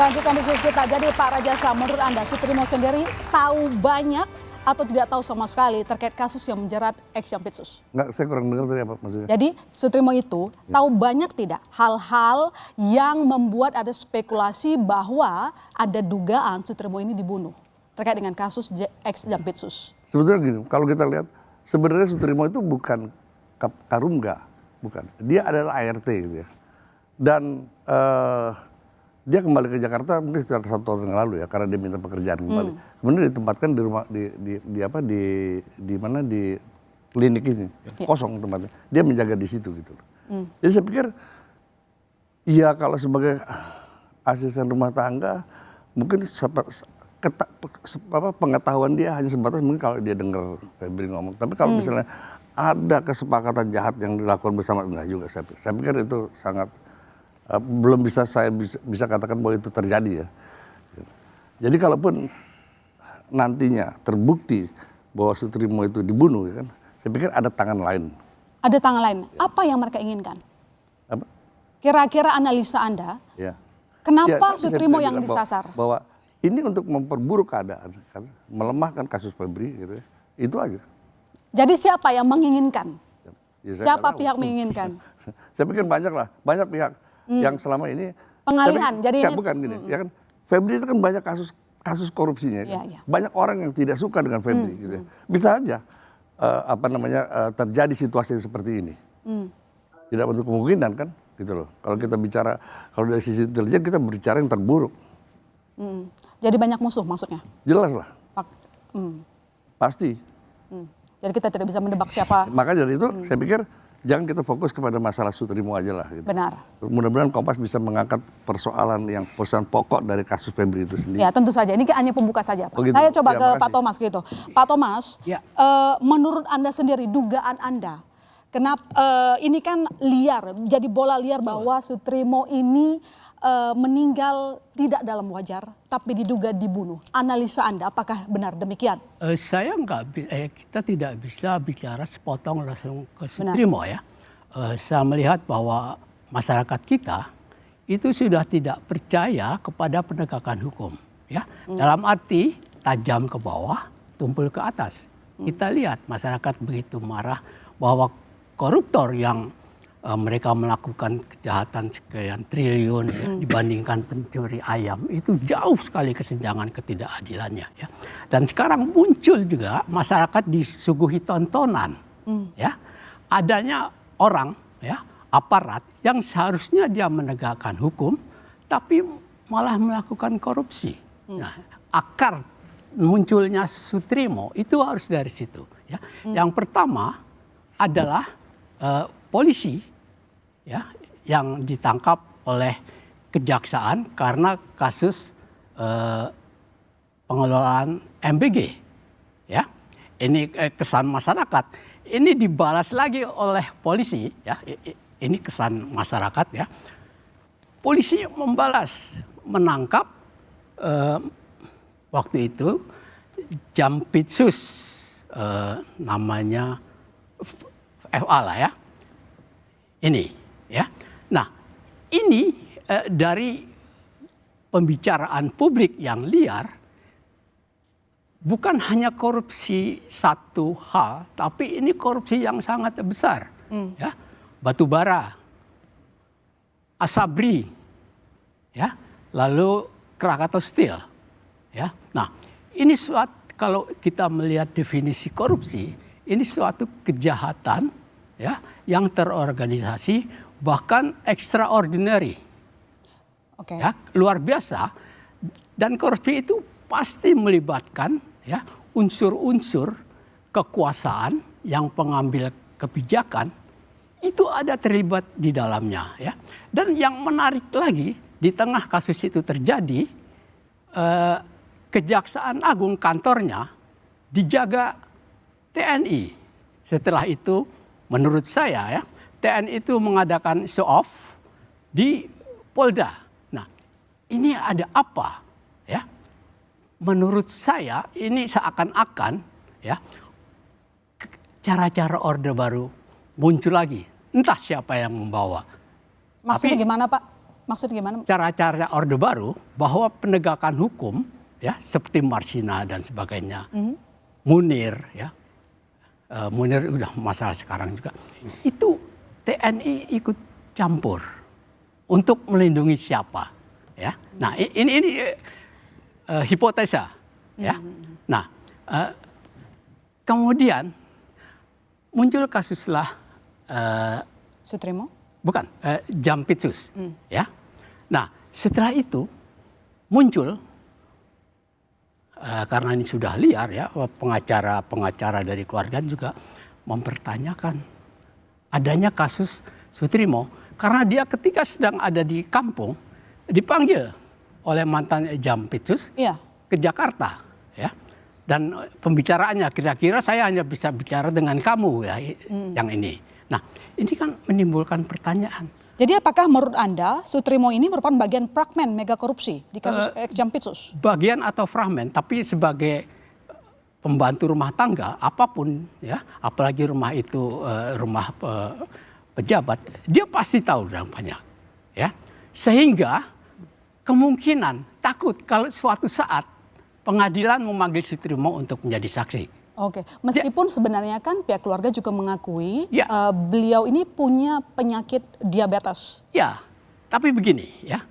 Lanjutkan diskusi kita. Jadi Pak Rajasa, menurut Anda Sutrimo sendiri tahu banyak atau tidak tahu sama sekali terkait kasus yang menjerat ex-Jampitsus? Enggak, saya kurang dengar tadi apa maksudnya. Jadi Sutrimo itu tahu banyak tidak hal-hal yang membuat ada spekulasi bahwa ada dugaan Sutrimo ini dibunuh terkait dengan kasus ex-Jampitsus? Sebetulnya gini, kalau kita lihat sebenarnya Sutrimo itu bukan Karungga, bukan. Dia adalah ART gitu ya. Dan dia kembali ke Jakarta mungkin sekitar 1 tahun yang lalu ya, karena dia minta pekerjaan kembali. Kemudian ditempatkan di rumah di mana di klinik ini, kosong tempatnya. Dia menjaga di situ gitu. Jadi saya pikir ya kalau sebagai asisten rumah tangga mungkin pengetahuan dia hanya sebatas mungkin kalau dia dengar Febri ngomong. Tapi kalau misalnya ada kesepakatan jahat yang dilakukan bersama, enggak juga saya pikir itu sangat belum bisa saya bisa katakan bahwa itu terjadi ya. Jadi kalaupun nantinya terbukti bahwa Sutrimo itu dibunuh ya kan, saya pikir ada tangan lain. Ada tangan lain. Apa yang mereka inginkan? Apa? Kira-kira analisa Anda, Ya. kenapa Ya, Sutrimo saya yang bilang disasar? bahwa ini untuk memperburuk keadaan, melemahkan kasus Febri gitu ya. Itu aja. Jadi siapa yang menginginkan? Ya, Siapa pihak menginginkan? Saya pikir banyak pihak yang selama ini Pengalihan. Jadi ini, bukan gini, ya kan? Febri itu kan banyak kasus korupsinya. Kan? Ya. Banyak orang yang tidak suka dengan Febri gitu ya. Bisa aja terjadi situasi seperti ini. Tidak untuk kemungkinan kan gitu loh. Kalau kita bicara, kalau dari sisi intelijen kita berbicara yang terburuk. Jadi banyak musuh maksudnya? Jelas lah. Pasti. Jadi kita tidak bisa mendebak siapa. Makanya dari itu saya pikir jangan kita fokus kepada masalah Sutrimo aja lah. Gitu. Benar. Mudah-mudahan Kompas bisa mengangkat persoalan pokok dari kasus Febri itu sendiri. Ya tentu saja, ini hanya pembuka saja Pak. Oh, gitu. Saya coba Ya, ke makasih. Pak Thomas gitu. Pak Thomas, Ya. Menurut Anda sendiri, dugaan Anda, kenapa ini kan liar, jadi bola liar bahwa Sutrimo ini meninggal tidak dalam wajar, tapi diduga dibunuh. Analisa Anda, apakah benar demikian? Kita tidak bisa bicara sepotong langsung ke Sutrimo ya. Saya melihat bahwa masyarakat kita itu sudah tidak percaya kepada penegakan hukum ya. Dalam arti tajam ke bawah, tumpul ke atas. Kita lihat masyarakat begitu marah bahwa koruptor yang mereka melakukan kejahatan sekian triliun ya, dibandingkan pencuri ayam, itu jauh sekali kesenjangan ketidakadilannya ya. Dan sekarang muncul juga masyarakat disuguhi tontonan ya, adanya orang ya, aparat yang seharusnya dia menegakkan hukum tapi malah melakukan korupsi. Nah, akar munculnya Sutrimo itu harus dari situ ya. Yang pertama adalah polisi ya yang ditangkap oleh kejaksaan karena kasus pengelolaan MBG ya. Ini kesan masyarakat. Ini dibalas lagi oleh polisi ya. Ini kesan masyarakat ya. Polisi membalas, menangkap waktu itu Jampitsus namanya FA lah ya. Ini ya. Nah, ini dari pembicaraan publik yang liar, bukan hanya korupsi satu hal, tapi ini korupsi yang sangat besar. Ya. Batubara, Asabri, ya, lalu Krakatau Steel. Ya. Nah, ini kalau kita melihat definisi korupsi, ini suatu kejahatan ya, yang terorganisasi bahkan extraordinary. Ya, luar biasa. Dan korupsi itu pasti melibatkan ya unsur-unsur kekuasaan yang pengambil kebijakan itu ada terlibat di dalamnya ya. Dan yang menarik lagi, di tengah kasus itu terjadi, Kejaksaan Agung kantornya dijaga TNI. Setelah itu menurut saya ya, TNI itu mengadakan show off di Polda. Nah, ini ada apa ya? Menurut saya ini seakan-akan ya cara-cara orde baru muncul lagi. Entah siapa yang membawa. Maksudnya gimana Pak? Maksudnya gimana? cara-cara Orde Baru bahwa penegakan hukum ya seperti Marsina dan sebagainya, Munir ya, Munir udah masalah sekarang juga, itu TNI ikut campur untuk melindungi siapa ya. Nah ini hipotesa ya. Nah kemudian muncul kasuslah Sutrimo? bukan Jampitsus ya. Nah setelah itu muncul karena ini sudah liar ya, pengacara dari keluarga juga mempertanyakan adanya kasus Sutrimo karena dia ketika sedang ada di kampung dipanggil oleh mantan Jampitsus ke Jakarta ya. Dan pembicaraannya kira-kira saya hanya bisa bicara dengan kamu ya yang ini. Nah, ini kan menimbulkan pertanyaan. Jadi apakah menurut Anda Sutrimo ini merupakan bagian fragmen mega korupsi di kasus Jampitsus? Bagian atau fragmen, tapi sebagai pembantu rumah tangga apapun ya, apalagi rumah itu rumah pejabat, dia pasti tahu dampaknya ya. Sehingga kemungkinan takut kalau suatu saat pengadilan memanggil Sutrimo untuk menjadi saksi. Oke, meskipun sebenarnya kan pihak keluarga juga mengakui Ya. Beliau ini punya penyakit diabetes. Ya, tapi begini ya,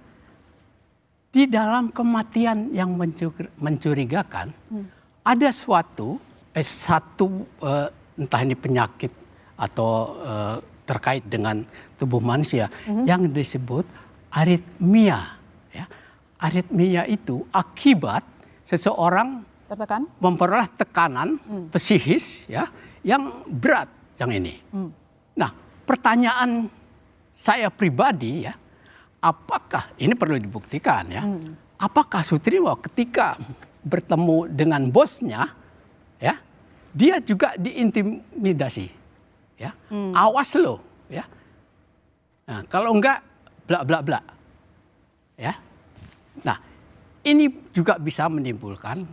di dalam kematian yang mencurigakan ada satu entah ini penyakit atau terkait dengan tubuh manusia yang disebut aritmia. Ya. Aritmia itu akibat seseorang Tertekan? memperoleh tekanan psikis ya yang berat yang ini. Nah, pertanyaan saya pribadi ya, apakah ini perlu dibuktikan ya? Apakah Sutrimo ketika bertemu dengan bosnya ya, dia juga diintimidasi ya? Awas lo ya. Nah, kalau enggak bla bla bla. Ya. Nah, ini juga bisa menimbulkan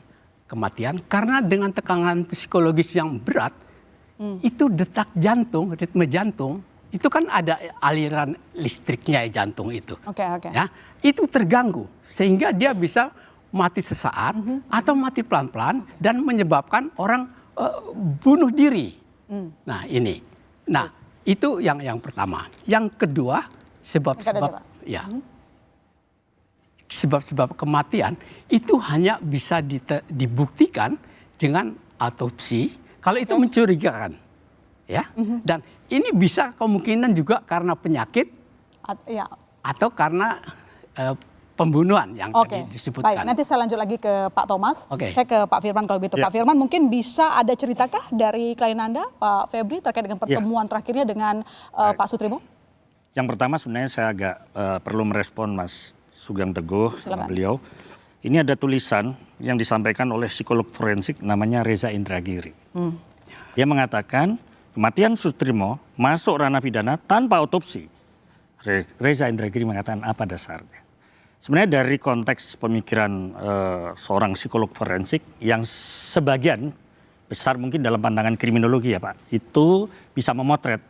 kematian karena dengan tekanan psikologis yang berat itu detak jantung, ritme jantung itu kan ada aliran listriknya jantung itu. Oke. Ya, itu terganggu sehingga dia bisa mati sesaat atau mati pelan-pelan dan menyebabkan orang bunuh diri. Nah, ini. Nah, itu yang pertama. Yang kedua, sebab-sebab ya. Sebab-sebab kematian itu hanya bisa dibuktikan dengan autopsi kalau itu mencurigakan ya. Dan ini bisa kemungkinan juga karena penyakit atau karena pembunuhan yang tadi disebutkan. Baik, nanti saya lanjut lagi ke Pak Thomas. Saya ke Pak Firman kalau begitu. Pak Firman, mungkin bisa ada ceritakah dari klien Anda Pak Febri terkait dengan pertemuan terakhirnya dengan Pak Sutrimo? Yang pertama sebenarnya saya agak perlu merespon Mas Sugeng Teguh sama beliau. Ini ada tulisan yang disampaikan oleh psikolog forensik namanya Reza Indragiri. Dia mengatakan kematian Sutrimo masuk ranah pidana tanpa autopsi. Reza Indragiri mengatakan apa dasarnya? Sebenarnya dari konteks pemikiran seorang psikolog forensik yang sebagian besar mungkin dalam pandangan kriminologi ya Pak, itu bisa memotret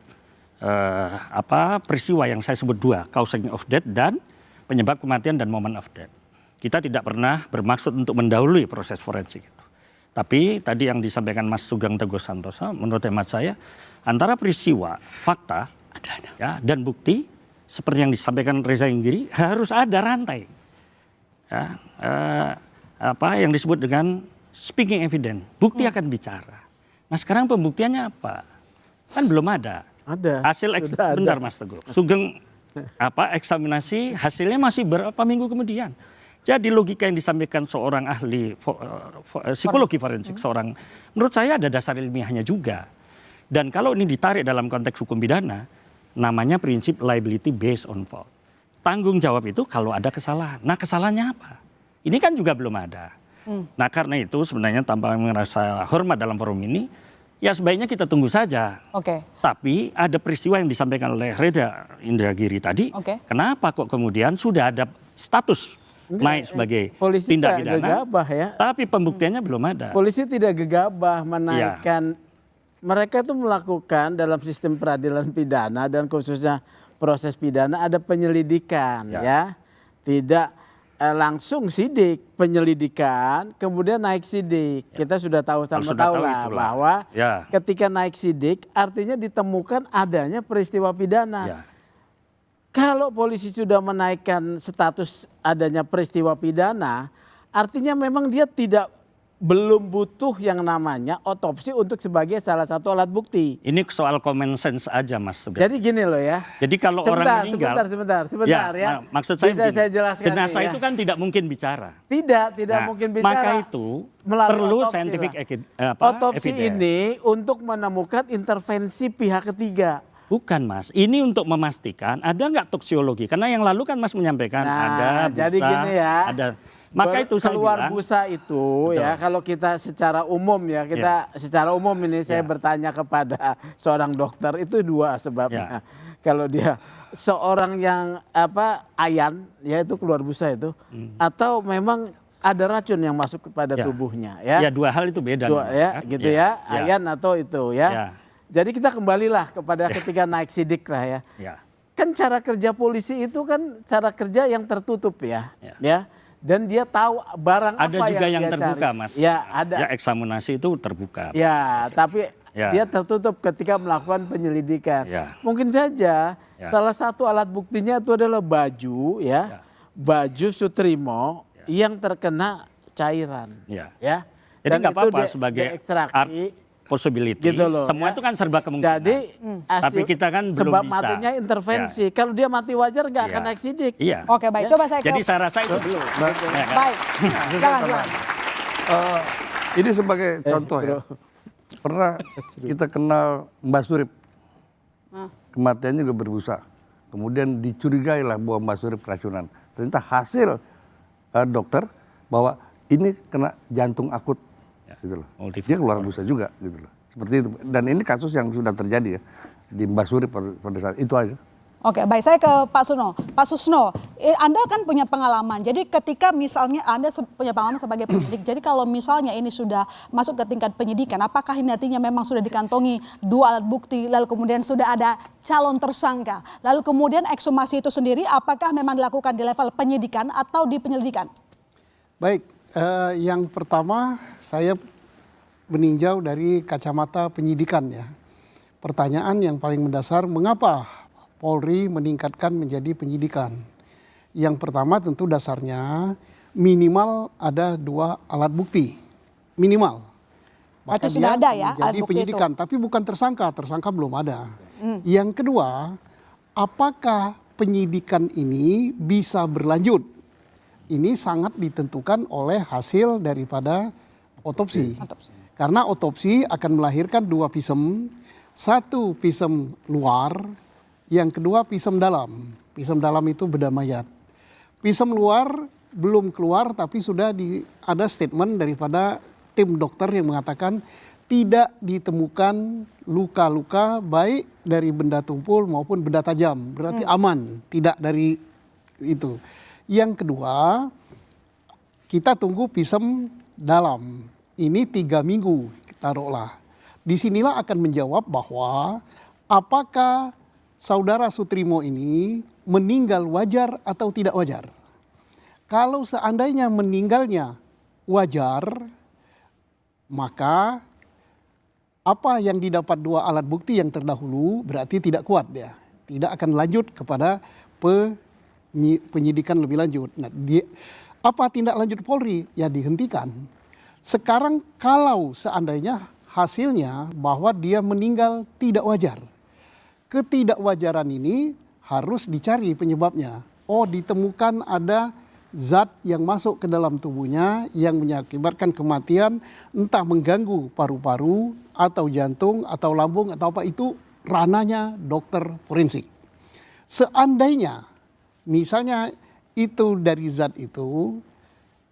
peristiwa yang saya sebut dua, causing of death dan penyebab kematian dan moment of death. Kita tidak pernah bermaksud untuk mendahului proses forensik itu. Tapi tadi yang disampaikan Mas Sugeng Teguh Santoso, menurut hemat saya, antara peristiwa, fakta, ya, dan bukti, seperti yang disampaikan Reza Indragiri, harus ada rantai. Ya, yang disebut dengan speaking evidence, bukti akan bicara. Nah sekarang pembuktiannya apa? Kan belum ada. Ada. Hasil sebentar Mas Teguh. Sugeng eksaminasi hasilnya masih berapa minggu kemudian. Jadi logika yang disampaikan seorang ahli psikologi forensik, menurut saya ada dasar ilmiahnya juga. Dan kalau ini ditarik dalam konteks hukum pidana, namanya prinsip liability based on fault. Tanggung jawab itu kalau ada kesalahan. Nah kesalahannya apa? Ini kan juga belum ada. Nah karena itu sebenarnya tanpa merasa hormat dalam forum ini, ya sebaiknya kita tunggu saja. Tapi ada peristiwa yang disampaikan oleh Reza Indragiri tadi. Kenapa kok kemudian sudah ada status naik sebagai tindak pidana? Gegabah ya. Tapi pembuktiannya belum ada. Polisi tidak gegabah menaikkan. Mereka itu melakukan dalam sistem peradilan pidana dan khususnya proses pidana ada penyelidikan Ya. ya. Tidak langsung sidik, penyelidikan kemudian naik sidik. Kita sudah tahu Sudah sama-tahu tahu lah itulah. bahwa Ya. ketika naik sidik artinya ditemukan adanya peristiwa pidana. Ya. Kalau polisi sudah menaikkan status adanya peristiwa pidana, artinya memang dia belum butuh yang namanya otopsi untuk sebagai salah satu alat bukti. Ini soal common sense aja, Mas. sebenarnya. Jadi gini loh ya. Jadi kalau orang meninggal, sebentar ya. maksud saya, Bisa begini, saya jelaskan jenazah nih, ya. itu kan tidak mungkin bicara. Tidak Nah, mungkin bicara. Maka itu melalui perlu otopsi, scientific Pak. Otopsi evidence. ini untuk menemukan intervensi pihak ketiga. Bukan, Mas. Ini untuk memastikan ada nggak toksiologi. Karena yang lalu kan Mas menyampaikan ada busa, jadi gini ya. ada. Maka itu saya keluar bilang, busa itu Betul. ya kalau kita secara umum ya secara umum ini saya Ya. bertanya kepada seorang dokter itu dua sebabnya. Ya. Kalau dia seorang yang ayan ya itu keluar busa itu atau memang ada racun yang masuk kepada Ya. tubuhnya ya. Ya, dua hal itu beda. Dua, Mas, ya kan? gitu ya. Ya. Ayan atau itu ya. Ya. Jadi kita kembalilah kepada ketika naik sidik lah ya. Ya. Kan cara kerja polisi itu kan cara kerja yang tertutup ya. Ya. Dan dia tahu barang Ada apa juga yang dia terbuka, cari. Mas. Ya, ada. Ya, eksaminasi itu terbuka. Ya, tapi Ya. dia tertutup ketika melakukan penyelidikan. Ya. Mungkin saja Ya. salah satu alat buktinya itu adalah baju ya. Baju Sutrimo yang terkena cairan. Ya. Ya. Jadi Dan nggak itu apa-apa sebagai diekstraksi. art possibility. Gitu loh, Semua ya. itu kan serba kemungkinan. Jadi Tapi kita kan belum sebab bisa. matinya intervensi. Kalau dia mati wajar nggak akan Iya. naik sidik. Iya. Oke, baik. Coba saya ke Jadi saya rasa itu belum. Ya kan? baik. Silakan. Ini sebagai contoh ya. Pernah kita kenal Mbak Surip. Kematiannya juga berbusa. Kemudian dicurigai lah bahwa Mbak Surip keracunan. Ternyata hasil dokter bahwa ini kena jantung akut. Gitu loh. Dia keluar busa juga gitu loh. Seperti itu. Dan ini kasus yang sudah terjadi ya di Mbak Surip pada saat itu aja. Oke, baik. Saya ke Pak Susno. Pak Susno, Anda kan punya pengalaman. Jadi ketika misalnya Anda punya pengalaman sebagai penyidik, jadi kalau misalnya ini sudah masuk ke tingkat penyidikan, apakah ini artinya memang sudah dikantongi dua alat bukti, lalu kemudian sudah ada calon tersangka, lalu kemudian ekshumasi itu sendiri, apakah memang dilakukan di level penyidikan atau di penyelidikan? Baik, yang pertama saya meninjau dari kacamata penyidikan ya. Pertanyaan yang paling mendasar, mengapa Polri meningkatkan menjadi penyidikan? Yang pertama tentu dasarnya minimal ada dua alat bukti, minimal. Berarti sudah ada ya alat menjadi bukti penyidikan, itu? tapi bukan tersangka belum ada. Yang kedua, apakah penyidikan ini bisa berlanjut? Ini sangat ditentukan oleh hasil daripada otopsi. Karena otopsi akan melahirkan dua visum, satu visum luar, yang kedua visum dalam. Visum dalam itu bedah mayat. Visum luar belum keluar tapi sudah ada statement daripada tim dokter yang mengatakan tidak ditemukan luka-luka baik dari benda tumpul maupun benda tajam. Berarti aman, tidak dari itu. Yang kedua, kita tunggu visum dalam. Ini 3 minggu, taruhlah. Disinilah akan menjawab bahwa apakah saudara Sutrimo ini meninggal wajar atau tidak wajar. Kalau seandainya meninggalnya wajar, maka apa yang didapat dua alat bukti yang terdahulu berarti tidak kuat dia. Tidak akan lanjut kepada penyidikan lebih lanjut. Nah, apa tindak lanjut Polri? Ya dihentikan. Sekarang kalau seandainya hasilnya bahwa dia meninggal tidak wajar. Ketidakwajaran ini harus dicari penyebabnya. Oh, ditemukan ada zat yang masuk ke dalam tubuhnya yang mengakibatkan kematian, entah mengganggu paru-paru atau jantung atau lambung atau apa, itu ranahnya dokter forensik. Seandainya misalnya itu dari zat itu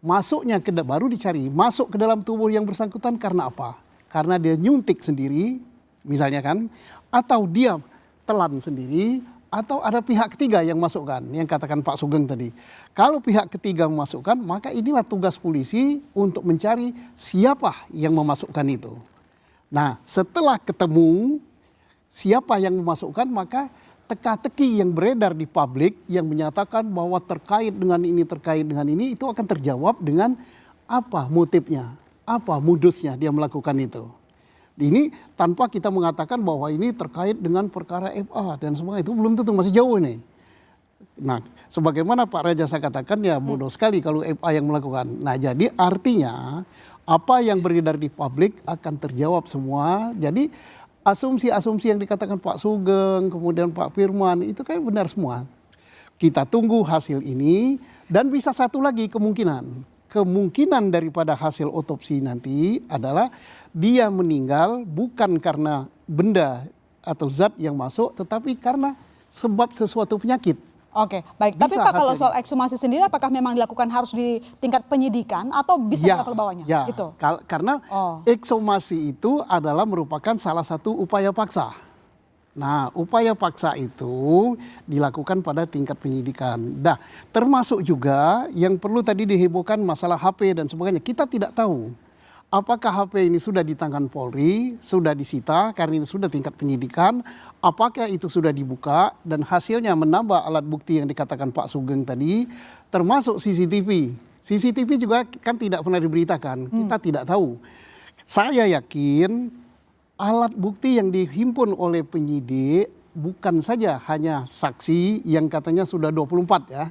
masuknya baru dicari masuk ke dalam tubuh yang bersangkutan karena apa? Karena dia nyuntik sendiri misalnya kan, atau dia telan sendiri, atau ada pihak ketiga yang masukkan, yang katakan Pak Sugeng tadi. Kalau pihak ketiga memasukkan, maka inilah tugas polisi untuk mencari siapa yang memasukkan itu. Nah, setelah ketemu siapa yang memasukkan, maka teka-teki yang beredar di publik yang menyatakan bahwa terkait dengan ini itu akan terjawab dengan apa motifnya, apa modusnya dia melakukan itu. Ini tanpa kita mengatakan bahwa ini terkait dengan perkara FA dan semua itu belum tentu, masih jauh ini. Nah, sebagaimana Pak Raja saya katakan ya bodoh sekali kalau FA yang melakukan. Nah, jadi artinya apa yang beredar di publik akan terjawab semua. Jadi asumsi-asumsi yang dikatakan Pak Sugeng, kemudian Pak Firman itu kan benar semua. Kita tunggu hasil ini dan bisa satu lagi kemungkinan daripada hasil otopsi nanti adalah dia meninggal bukan karena benda atau zat yang masuk, tetapi karena sebab sesuatu penyakit. Oke, baik. Tapi Bisa Pak, kalau hasilnya. soal ekshumasi sendiri apakah memang dilakukan harus di tingkat penyidikan atau bisa di level bawahnya? Ya, Gitu. karena Oh. ekshumasi itu adalah merupakan salah satu upaya paksa. Nah, upaya paksa itu dilakukan pada tingkat penyidikan. Nah, termasuk juga yang perlu tadi dihebohkan masalah HP dan sebagainya. Kita tidak tahu apakah HP ini sudah di tangan Polri, sudah disita karena ini sudah tingkat penyidikan, apakah itu sudah dibuka dan hasilnya menambah alat bukti yang dikatakan Pak Sugeng tadi, termasuk CCTV. CCTV juga kan tidak pernah diberitakan, kita tidak tahu. Saya yakin alat bukti yang dihimpun oleh penyidik bukan saja hanya saksi yang katanya sudah 24 ya.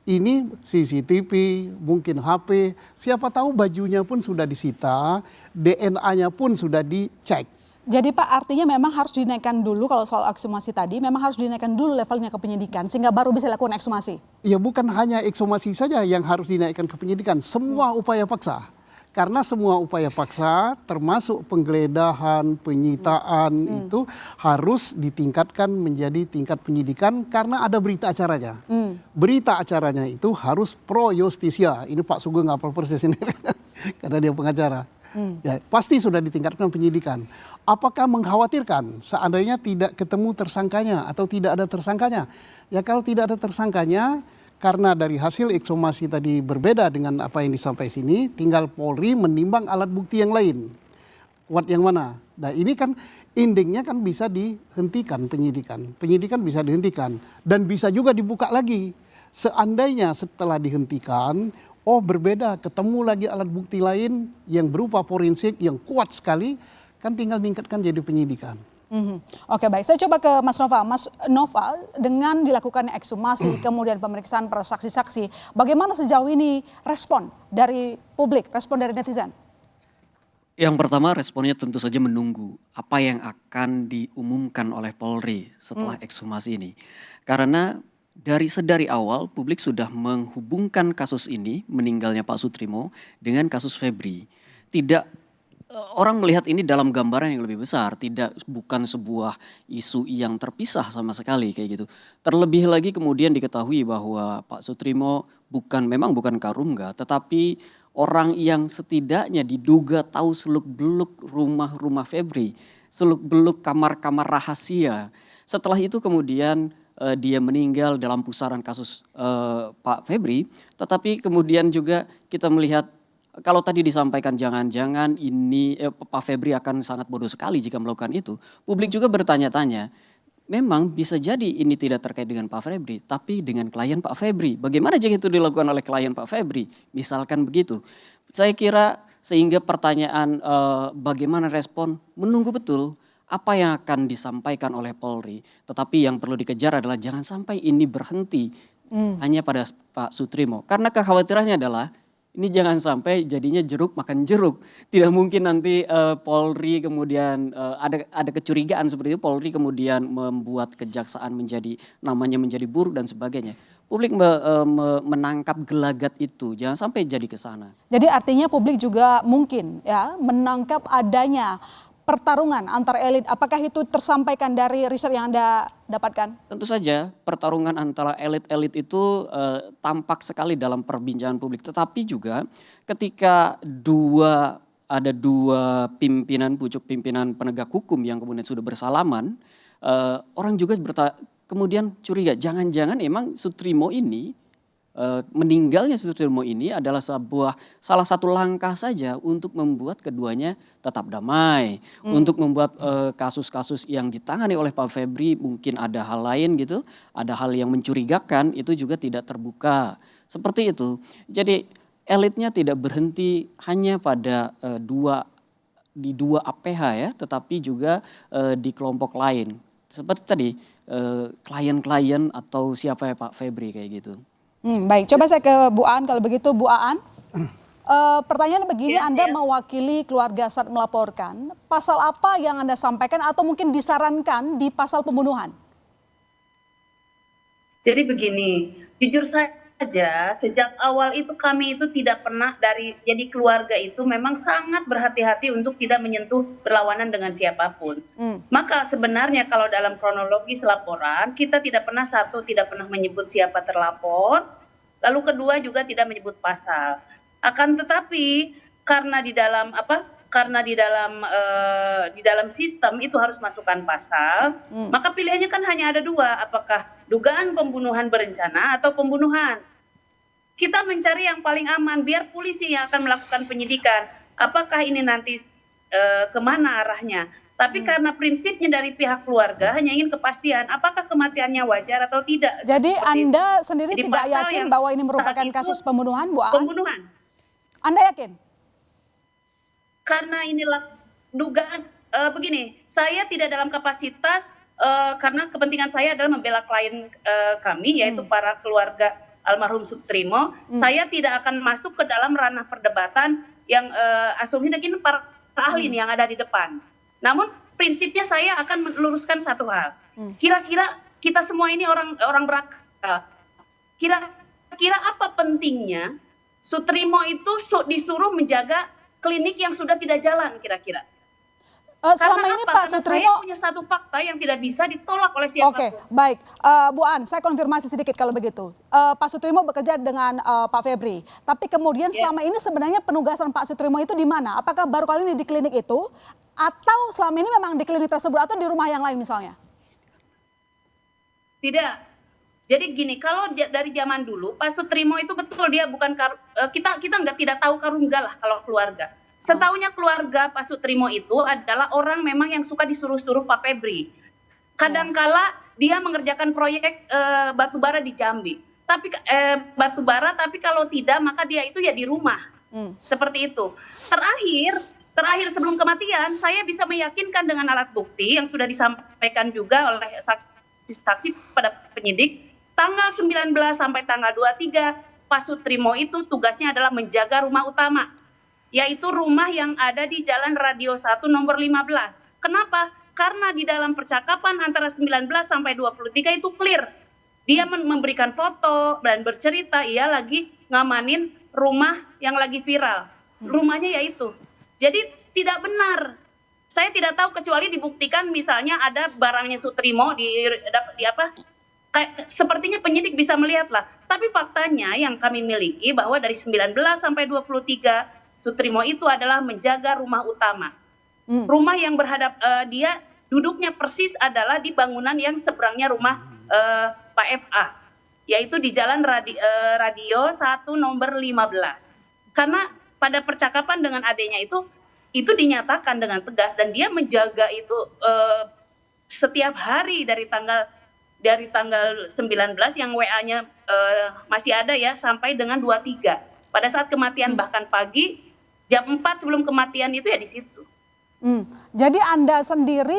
Ini CCTV, mungkin HP, siapa tahu bajunya pun sudah disita, DNA-nya pun sudah dicek. Jadi Pak, artinya memang harus dinaikkan dulu kalau soal ekshumasi tadi, memang harus dinaikkan dulu levelnya ke penyidikan sehingga baru bisa lakukan ekshumasi. Ya bukan hanya ekshumasi saja yang harus dinaikkan ke penyidikan, semua upaya paksa. Karena semua upaya paksa termasuk penggeledahan, penyitaan itu harus ditingkatkan menjadi tingkat penyidikan karena ada berita acaranya. Berita acaranya itu harus pro justisia. Ini Pak Sugeng ngapal persis ini karena dia pengacara. Ya, pasti sudah ditingkatkan penyidikan. Apakah mengkhawatirkan seandainya tidak ketemu tersangkanya atau tidak ada tersangkanya? Ya kalau tidak ada tersangkanya, karena dari hasil ekshumasi tadi berbeda dengan apa yang disampaikan sini, tinggal Polri menimbang alat bukti yang lain. Kuat yang mana? Nah ini kan endingnya kan bisa dihentikan penyidikan. Penyidikan bisa dihentikan dan bisa juga dibuka lagi. Seandainya setelah dihentikan, oh berbeda, ketemu lagi alat bukti lain yang berupa forensik yang kuat sekali, kan tinggal meningkatkan jadi penyidikan. Oke, baik, saya coba ke Mas Nova. Mas Nova, dengan dilakukannya ekshumasi kemudian pemeriksaan para saksi-saksi, bagaimana sejauh ini respon dari publik, respon dari netizen? Yang pertama responnya tentu saja menunggu apa yang akan diumumkan oleh Polri setelah ekshumasi ini. Karena sedari awal publik sudah menghubungkan kasus ini, meninggalnya Pak Soetrimo, dengan kasus Febri. Orang melihat ini dalam gambaran yang lebih besar, bukan sebuah isu yang terpisah sama sekali kayak gitu. Terlebih lagi kemudian diketahui bahwa Pak Soetrimo memang bukan Karungga, tetapi orang yang setidaknya diduga tahu seluk-beluk rumah-rumah Febri, seluk-beluk kamar-kamar rahasia. Setelah itu kemudian dia meninggal dalam pusaran kasus Pak Febri, tetapi kemudian juga kita melihat kalau tadi disampaikan jangan-jangan ini Pak Febri akan sangat bodoh sekali jika melakukan itu. Publik juga bertanya-tanya, memang bisa jadi ini tidak terkait dengan Pak Febri, tapi dengan klien Pak Febri. Bagaimana jika itu dilakukan oleh klien Pak Febri? Misalkan begitu. Saya kira sehingga pertanyaan bagaimana respon, menunggu betul apa yang akan disampaikan oleh Polri. Tetapi yang perlu dikejar adalah jangan sampai ini berhenti hanya pada Pak Soetrimo. Karena kekhawatirannya adalah ini jangan sampai jadinya jeruk makan jeruk. Tidak mungkin nanti Polri kemudian ada kecurigaan seperti itu. Polri kemudian membuat kejaksaan namanya menjadi buruk dan sebagainya. Publik menangkap gelagat itu. Jangan sampai jadi ke sana. Jadi artinya publik juga mungkin ya menangkap adanya pertarungan antar elit. Apakah itu tersampaikan dari riset yang Anda dapatkan? Tentu saja pertarungan antara elit-elit itu tampak sekali dalam perbincangan publik. Tetapi juga ketika ada dua pucuk pimpinan penegak hukum yang kemudian sudah bersalaman, orang juga kemudian curiga, jangan-jangan emang Soetrimo ini meninggalnya Sutrimo ini adalah salah satu langkah saja untuk membuat keduanya tetap damai, untuk membuat kasus-kasus yang ditangani oleh Pak Febri mungkin ada hal lain gitu, ada hal yang mencurigakan itu juga tidak terbuka. Seperti itu. Jadi elitnya tidak berhenti hanya pada di dua APH ya, tetapi juga di kelompok lain. Seperti tadi klien-klien atau siapa ya Pak Febri kayak gitu. Baik, coba saya ke Bu Aan kalau begitu. Bu Aan, pertanyaan begini, Anda mewakili keluarga saat melaporkan, pasal apa yang Anda sampaikan atau mungkin disarankan di pasal pembunuhan? Jadi begini, jujur saja sejak awal itu kami itu tidak pernah jadi keluarga itu memang sangat berhati-hati untuk tidak menyentuh berlawanan dengan siapapun. Maka sebenarnya kalau dalam kronologis laporan kita tidak pernah menyebut siapa terlapor, lalu kedua juga tidak menyebut pasal. Akan tetapi karena di dalam sistem itu harus masukkan pasal, maka pilihannya kan hanya ada dua, apakah dugaan pembunuhan berencana atau pembunuhan. Kita mencari yang paling aman, biar polisi yang akan melakukan penyidikan. Apakah ini nanti kemana arahnya? Tapi karena prinsipnya dari pihak keluarga hanya ingin kepastian, apakah kematiannya wajar atau tidak. Jadi Anda sendiri Jadi tidak pasal yakin yang bahwa ini merupakan saat itu kasus pembunuhan, Bu Aan? pembunuhan. Anda yakin? Karena inilah dugaan begini, saya tidak dalam kapasitas karena kepentingan saya adalah membela klien kami, yaitu para keluarga almarhum Sutrimo. Saya tidak akan masuk ke dalam ranah perdebatan yang asumsinya mungkin para ahli yang ada di depan. Namun prinsipnya saya akan meluruskan satu hal. Kira-kira kita semua ini orang berakal. Kira-kira apa pentingnya Sutrimo itu disuruh menjaga klinik yang sudah tidak jalan kira-kira? Selama Karena ini apa? Pak Karena Sutrimo, saya punya satu fakta yang tidak bisa ditolak oleh siapapun. Oke, baik. Bu Aan, saya konfirmasi sedikit kalau begitu. Pak Sutrimo bekerja dengan Pak Febri. Tapi kemudian selama ini sebenarnya penugasan Pak Sutrimo itu di mana? Apakah baru kali ini di klinik itu? Atau selama ini memang di klinik tersebut atau di rumah yang lain misalnya? Tidak. Jadi gini, kalau dari zaman dulu Pak Sutrimo itu betul dia bukan kita tidak tahu karungga lah kalau keluarga. Setahunya keluarga Pak Sutrimo itu adalah orang memang yang suka disuruh-suruh Pak Febri. Kadangkala dia mengerjakan proyek batubara di Jambi. Tapi tapi kalau tidak maka dia itu ya di rumah. Seperti itu. Terakhir sebelum kematian saya bisa meyakinkan dengan alat bukti yang sudah disampaikan juga oleh saksi pada penyidik, tanggal 19 sampai tanggal 23 Pak Sutrimo itu tugasnya adalah menjaga rumah utama, yaitu rumah yang ada di Jalan Radio 1 nomor 15. Kenapa? Karena di dalam percakapan antara 19 sampai 23 itu clear. Dia memberikan foto dan bercerita ia lagi ngamanin rumah yang lagi viral. Rumahnya yaitu. Jadi tidak benar. Saya tidak tahu kecuali dibuktikan misalnya ada barangnya Sutrimo sepertinya penyidik bisa melihat lah. Tapi faktanya yang kami miliki bahwa dari 19 sampai 23 Sutrimo itu adalah menjaga rumah utama. Rumah yang dia duduknya persis adalah di bangunan yang seberangnya rumah Pak FA, yaitu di Jalan Radio 1 nomor 15. Karena pada percakapan dengan adiknya itu dinyatakan dengan tegas dan dia menjaga itu setiap hari dari tanggal 19 yang WA-nya masih ada ya sampai dengan 23. Pada saat kematian bahkan pagi jam 4 sebelum kematian itu ya di situ. Jadi Anda sendiri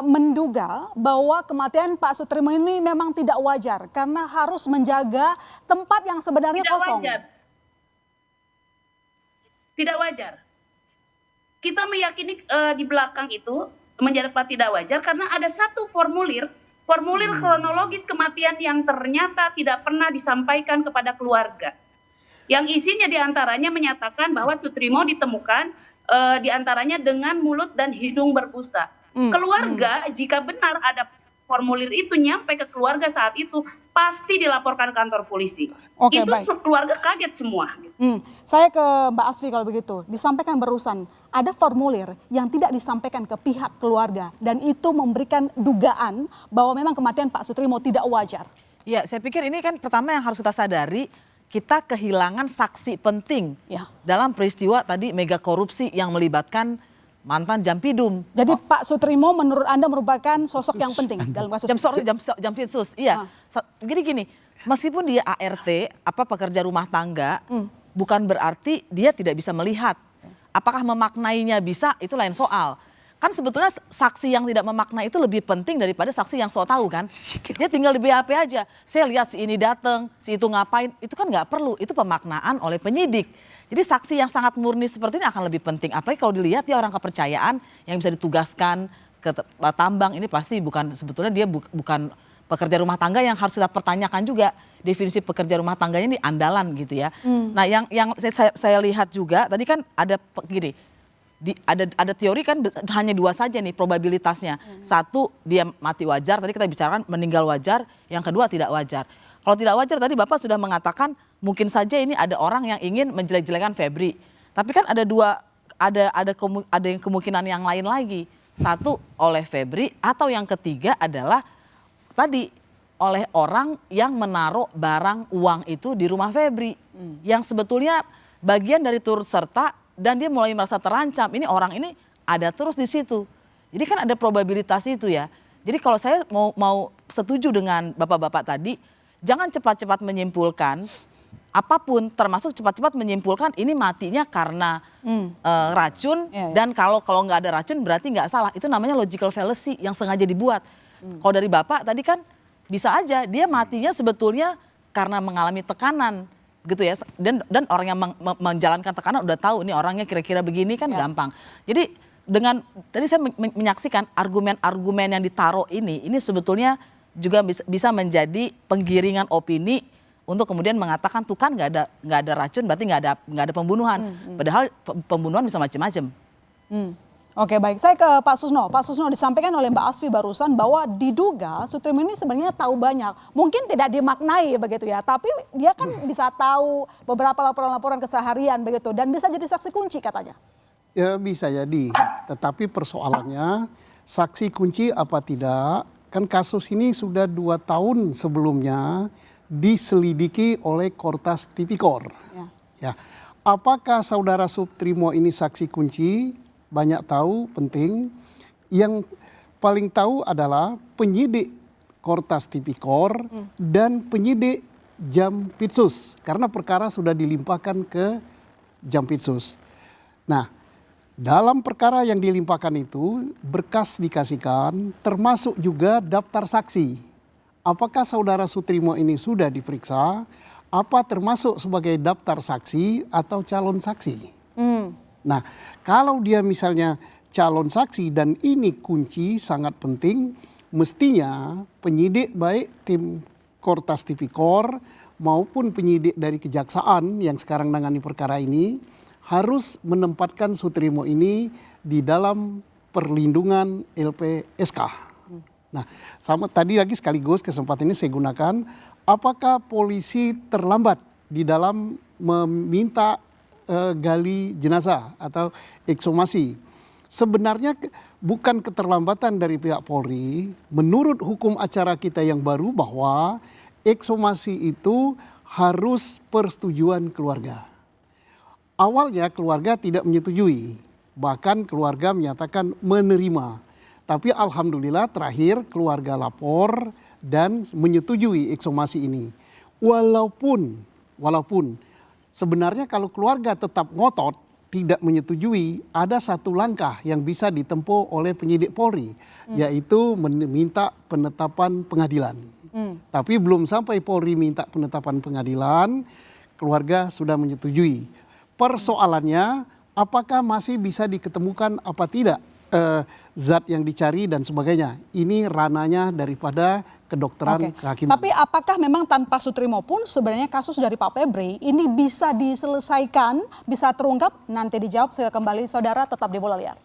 menduga bahwa kematian Pak Sutrimo ini memang tidak wajar karena harus menjaga tempat yang sebenarnya kosong. Tidak wajar. Kita meyakini di belakang itu menjadi tidak wajar karena ada satu formulir kronologis kematian yang ternyata tidak pernah disampaikan kepada keluarga. Yang isinya diantaranya menyatakan bahwa Sutrimo ditemukan diantaranya dengan mulut dan hidung berbusa. Keluarga jika benar ada formulir itu nyampe ke keluarga saat itu pasti dilaporkan kantor polisi. Oke, itu baik. Keluarga kaget semua. Saya ke Mbak Asfi kalau begitu. Disampaikan barusan ada formulir yang tidak disampaikan ke pihak keluarga dan itu memberikan dugaan bahwa memang kematian Pak Sutrimo tidak wajar. Ya, saya pikir ini kan pertama yang harus kita sadari, kita kehilangan saksi penting Ya. dalam peristiwa tadi mega korupsi yang melibatkan mantan Jampidum. Jadi Pak Sutrimo menurut Anda merupakan sosok yang penting dalam kasus Jampitsus. Iya. Gini, meskipun dia ART, pekerja rumah tangga, bukan berarti dia tidak bisa melihat. Apakah memaknainya bisa, itu lain soal. Kan sebetulnya saksi yang tidak memaknai itu lebih penting daripada saksi yang so tahu kan. Dia tinggal di BAP aja. Saya lihat si ini datang, si itu ngapain, itu kan nggak perlu. Itu pemaknaan oleh penyidik. Jadi saksi yang sangat murni seperti ini akan lebih penting. Apalagi kalau dilihat dia orang kepercayaan yang bisa ditugaskan ke tambang. Ini pasti sebetulnya dia bukan pekerja rumah tangga yang harus kita pertanyakan juga. Definisi pekerja rumah tangganya ini andalan gitu ya. Nah yang saya lihat juga tadi kan ada gini. Ada teori kan hanya 2 saja nih probabilitasnya. Satu dia mati wajar, tadi kita bicarakan meninggal wajar, yang kedua tidak wajar. Kalau tidak wajar tadi Bapak sudah mengatakan mungkin saja ini ada orang yang ingin menjelek-jelekan Febri. Tapi kan ada yang kemungkinan yang lain lagi. Satu oleh Febri atau yang ketiga adalah tadi oleh orang yang menaruh barang uang itu di rumah Febri. Yang sebetulnya bagian dari turut serta dan dia mulai merasa terancam. Ini orang ini ada terus di situ. Jadi kan ada probabilitas itu ya. Jadi kalau saya mau setuju dengan bapak-bapak tadi, jangan cepat-cepat menyimpulkan apapun, termasuk cepat-cepat menyimpulkan ini matinya karena racun. Dan kalau nggak ada racun berarti nggak salah. Itu namanya logical fallacy yang sengaja dibuat. Kalau dari bapak tadi kan bisa aja dia matinya sebetulnya karena mengalami tekanan. Gitu ya, dan orang yang menjalankan tekanan udah tahu nih orangnya kira-kira begini kan gampang. Jadi tadi saya menyaksikan argumen-argumen yang ditaruh ini sebetulnya juga bisa menjadi penggiringan opini untuk kemudian mengatakan tuh kan nggak ada racun berarti nggak ada pembunuhan. Padahal pembunuhan bisa macam-macam. Oke baik, saya ke Pak Susno. Pak Susno, disampaikan oleh Mbak Asfi barusan bahwa diduga Sutrimo ini sebenarnya tahu banyak. Mungkin tidak dimaknai begitu ya, tapi dia kan bisa tahu beberapa laporan-laporan keseharian begitu dan bisa jadi saksi kunci katanya. Ya bisa jadi, tetapi persoalannya saksi kunci apa tidak, kan kasus ini sudah 2 tahun sebelumnya diselidiki oleh Kortas Tipikor. Ya. Apakah saudara Sutrimo ini saksi kunci? Banyak tahu, penting. Yang paling tahu adalah penyidik Kortas Tipikor dan penyidik Jampitsus. Karena perkara sudah dilimpahkan ke Jampitsus. Nah, dalam perkara yang dilimpahkan itu berkas dikasihkan termasuk juga daftar saksi. Apakah saudara Sutrimo ini sudah diperiksa? Apa termasuk sebagai daftar saksi atau calon saksi? Nah, kalau dia misalnya calon saksi dan ini kunci sangat penting, mestinya penyidik baik tim Kortas Tipikor maupun penyidik dari kejaksaan yang sekarang menangani perkara ini harus menempatkan Sutrimo ini di dalam perlindungan LPSK. Nah, sama tadi lagi sekaligus kesempatan ini saya gunakan, apakah polisi terlambat di dalam meminta gali jenazah atau ekshumasi? Sebenarnya bukan keterlambatan dari pihak Polri. Menurut hukum acara kita yang baru bahwa ekshumasi itu harus persetujuan keluarga. Awalnya keluarga tidak menyetujui, bahkan keluarga menyatakan menerima. Tapi alhamdulillah terakhir keluarga lapor dan menyetujui ekshumasi ini. Walaupun sebenarnya kalau keluarga tetap ngotot tidak menyetujui, ada satu langkah yang bisa ditempuh oleh penyidik Polri, yaitu meminta penetapan pengadilan. Tapi belum sampai Polri minta penetapan pengadilan, keluarga sudah menyetujui. Persoalannya apakah masih bisa diketemukan apa tidak zat yang dicari dan sebagainya. Ini ranahnya daripada kedokteran kehakiman. Tapi apakah memang tanpa Sutrimo pun sebenarnya kasus dari Pak Febri ini bisa diselesaikan, bisa terungkap? Nanti dijawab, saya kembali saudara tetap di Bola Liar.